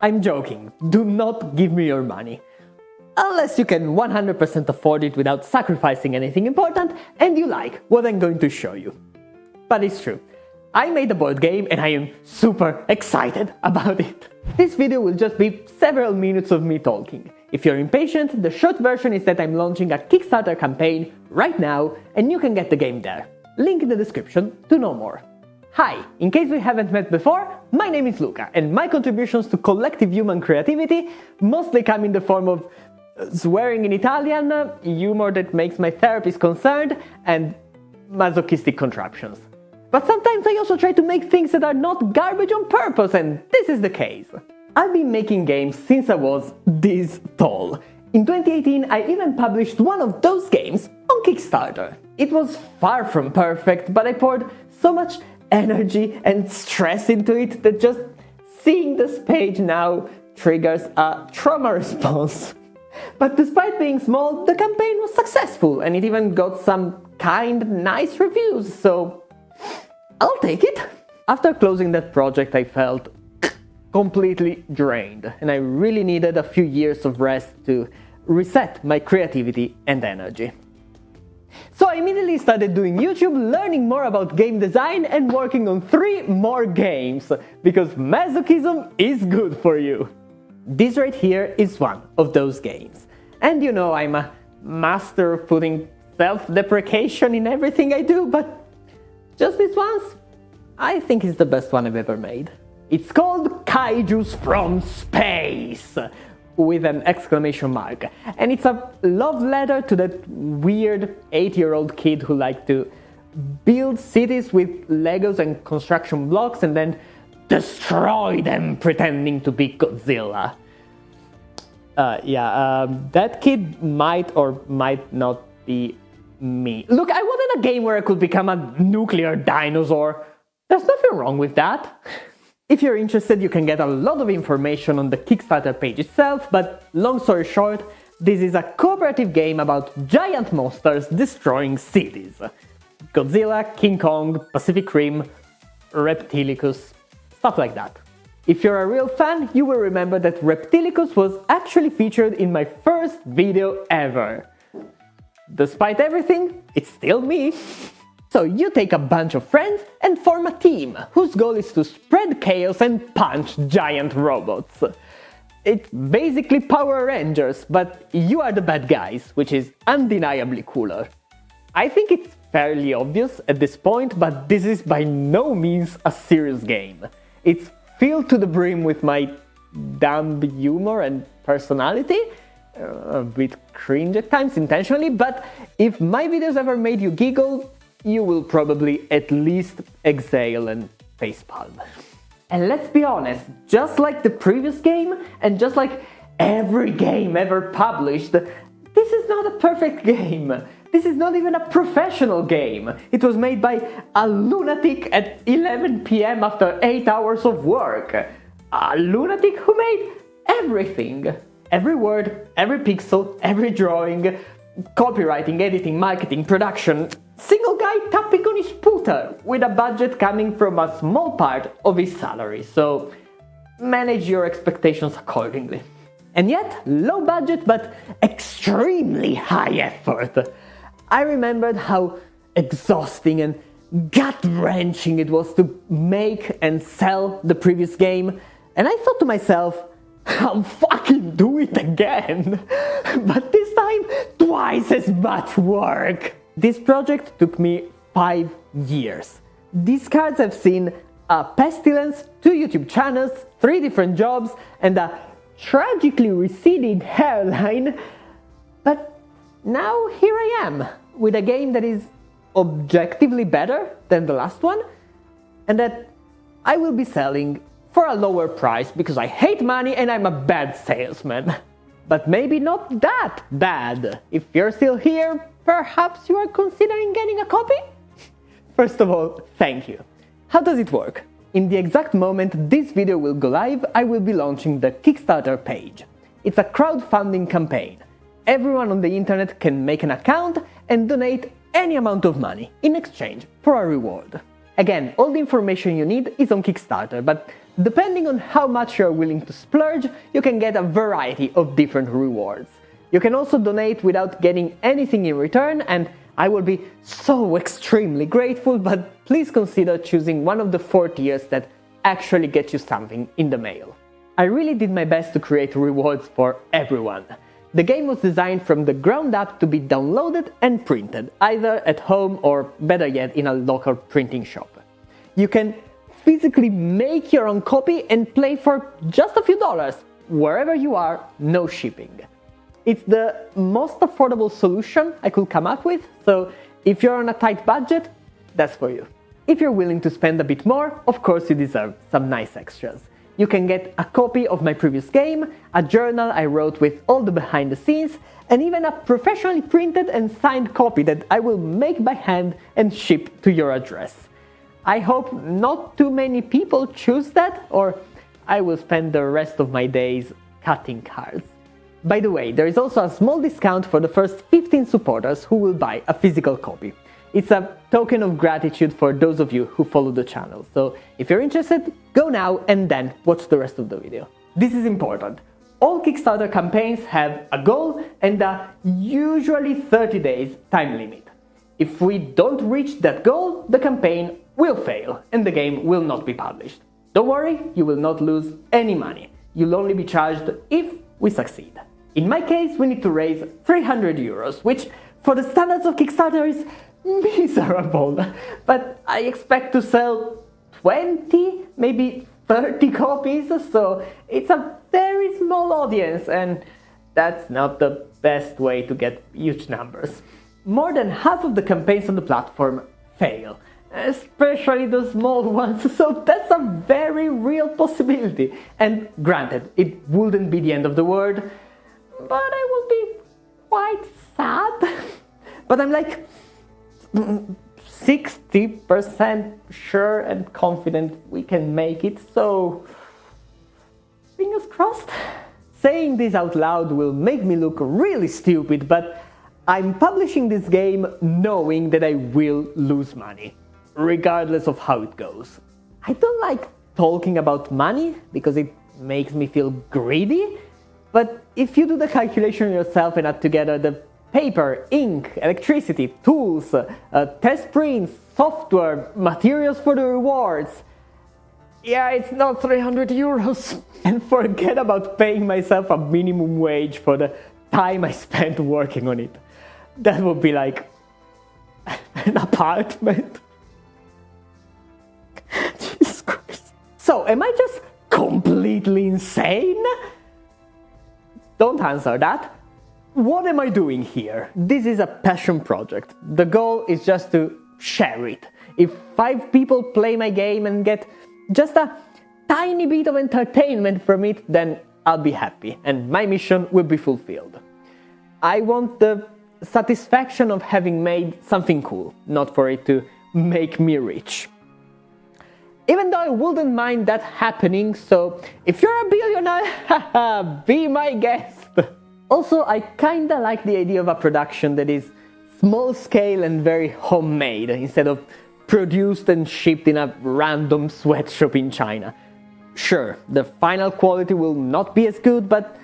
I'm joking, do not give me your money. Unless you can 100% afford it without sacrificing anything important and you like what I'm going to show you. But it's true, I made a board game and I am super excited about it. This video will just be several minutes of me talking. If you're impatient, the short version is that I'm launching a Kickstarter campaign right now and you can get the game there. Link in the description to know more. Hi, in case we haven't met before, my name is Luca and my contributions to collective human creativity mostly come in the form of swearing in Italian, humor that makes my therapist concerned, and masochistic contraptions. But sometimes I also try to make things that are not garbage on purpose, and this is the case. I've been making games since I was this tall. In 2018 I even published one of those games on Kickstarter. It was far from perfect, but I poured so much energy and stress into it that just seeing this page now triggers a trauma response. But despite being small, the campaign was successful and it even got some nice reviews, so I'll take it. After closing that project I felt completely drained and I really needed a few years of rest to reset my creativity and energy. So I immediately started doing YouTube, learning more about game design and working on 3 more games, because masochism is good for you. This right here is one of those games. And you know I'm a master of putting self-deprecation in everything I do, but just this once, I think it's the best one I've ever made. It's called Kaijus from Space, with an exclamation mark. And it's a love letter to that weird 8-year-old kid who liked to build cities with Legos and construction blocks and then destroy them pretending to be Godzilla. That kid might or might not be me. Look, I wanted a game where I could become a nuclear dinosaur. There's nothing wrong with that. If you're interested, you can get a lot of information on the Kickstarter page itself, but long story short, this is a cooperative game about giant monsters destroying cities. Godzilla, King Kong, Pacific Rim, Reptilicus, stuff like that. If you're a real fan, you will remember that Reptilicus was actually featured in my first video ever. Despite everything, it's still me. So you take a bunch of friends and form a team, whose goal is to spread chaos and punch giant robots. It's basically Power Rangers, but you are the bad guys, which is undeniably cooler. I think it's fairly obvious at this point, but this is by no means a serious game. It's filled to the brim with my dumb humor and personality, a bit cringe at times intentionally, but if my videos ever made you giggle, you will probably at least exhale and facepalm. And let's be honest, just like the previous game, and just like every game ever published, this is not a perfect game. This is not even a professional game. It was made by a lunatic at 11 PM after 8 hours of work. A lunatic who made everything. Every word, every pixel, every drawing, copywriting, editing, marketing, production. Single guy tapping on his scooter, with a budget coming from a small part of his salary, so manage your expectations accordingly. And yet, low budget but extremely high effort. I remembered how exhausting and gut-wrenching it was to make and sell the previous game, and I thought to myself, I'll fucking do it again! But this time, twice as much work! This project took me 5 years. These cards have seen a pestilence, 2 YouTube channels, 3 different jobs, and a tragically receding hairline. But now here I am, with a game that is objectively better than the last one, and that I will be selling for a lower price because I hate money and I'm a bad salesman. But maybe not that bad. If you're still here, perhaps you are considering getting a copy? First of all, thank you. How does it work? In the exact moment this video will go live, I will be launching the Kickstarter page. It's a crowdfunding campaign. Everyone on the internet can make an account and donate any amount of money in exchange for a reward. Again, all the information you need is on Kickstarter, but Depending on how much you're willing to splurge, you can get a variety of different rewards. You can also donate without getting anything in return, and I will be so extremely grateful, but please consider choosing one of the 4 tiers that actually get you something in the mail. I really did my best to create rewards for everyone. The game was designed from the ground up to be downloaded and printed, either at home or, better yet, in a local printing shop. You can physically make your own copy and play for just a few dollars, wherever you are, no shipping. It's the most affordable solution I could come up with, so if you're on a tight budget, that's for you. If you're willing to spend a bit more, of course you deserve some nice extras. You can get a copy of my previous game, a journal I wrote with all the behind the scenes, and even a professionally printed and signed copy that I will make by hand and ship to your address. I hope not too many people choose that, or I will spend the rest of my days cutting cards. By the way, there is also a small discount for the first 15 supporters who will buy a physical copy. It's a token of gratitude for those of you who follow the channel, so if you're interested, go now and then watch the rest of the video. This is important. All Kickstarter campaigns have a goal and a usually 30 days time limit. If we don't reach that goal, the campaign will fail and the game will not be published. Don't worry, you will not lose any money. You'll only be charged if we succeed. In my case, we need to raise 300 euros, which for the standards of Kickstarter is miserable, but I expect to sell 20, maybe 30 copies, so it's a very small audience, and that's not the best way to get huge numbers. More than half of the campaigns on the platform fail, especially the small ones, so that's a very real possibility. And granted, it wouldn't be the end of the world, but I would be quite sad. But I'm like 60% sure and confident we can make it, so fingers crossed. Saying this out loud will make me look really stupid, but I'm publishing this game knowing that I will lose money, regardless of how it goes. I don't like talking about money because it makes me feel greedy, but if you do the calculation yourself and add together the paper, ink, electricity, tools, test prints, software, materials for the rewards. Yeah, it's not 300 euros. And forget about paying myself a minimum wage for the time I spent working on it. That would be like an apartment. Jesus Christ. So, am I just completely insane? Don't answer that. What am I doing here? This is a passion project. The goal is just to share it. If 5 people play my game and get just a tiny bit of entertainment from it, then I'll be happy and my mission will be fulfilled. I want the satisfaction of having made something cool, not for it to make me rich. Even though I wouldn't mind that happening, so if you're a billionaire, haha, be my guest. Also, I kinda like the idea of a production that is small scale and very homemade, instead of produced and shipped in a random sweatshop in China. Sure, the final quality will not be as good, but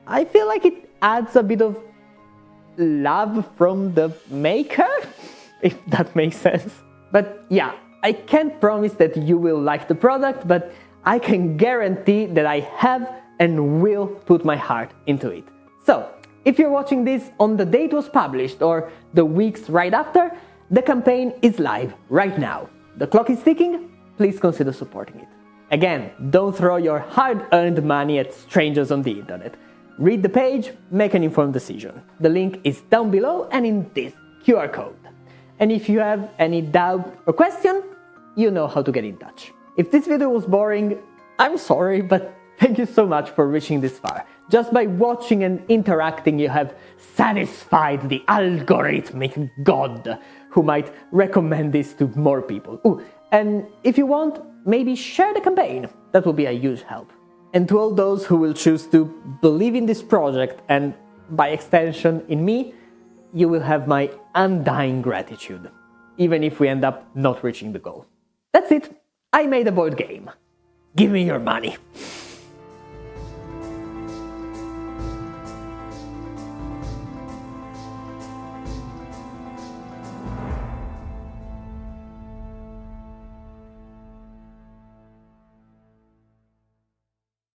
I feel like it adds a bit of love from the maker, if that makes sense. But yeah, I can't promise that you will like the product, but I can guarantee that I have and will put my heart into it. So, if you're watching this on the day it was published or the weeks right after, the campaign is live right now. The clock is ticking, please consider supporting it. Again, don't throw your hard-earned money at strangers on the internet. Read the page, make an informed decision. The link is down below and in this QR code. And if you have any doubt or question, you know how to get in touch. If this video was boring, I'm sorry, but thank you so much for reaching this far. Just by watching and interacting, you have satisfied the algorithmic god who might recommend this to more people. Ooh, and if you want, maybe share the campaign. That will be a huge help. And to all those who will choose to believe in this project and, by extension, in me, you will have my undying gratitude, even if we end up not reaching the goal. That's it. I made a board game. Give me your money.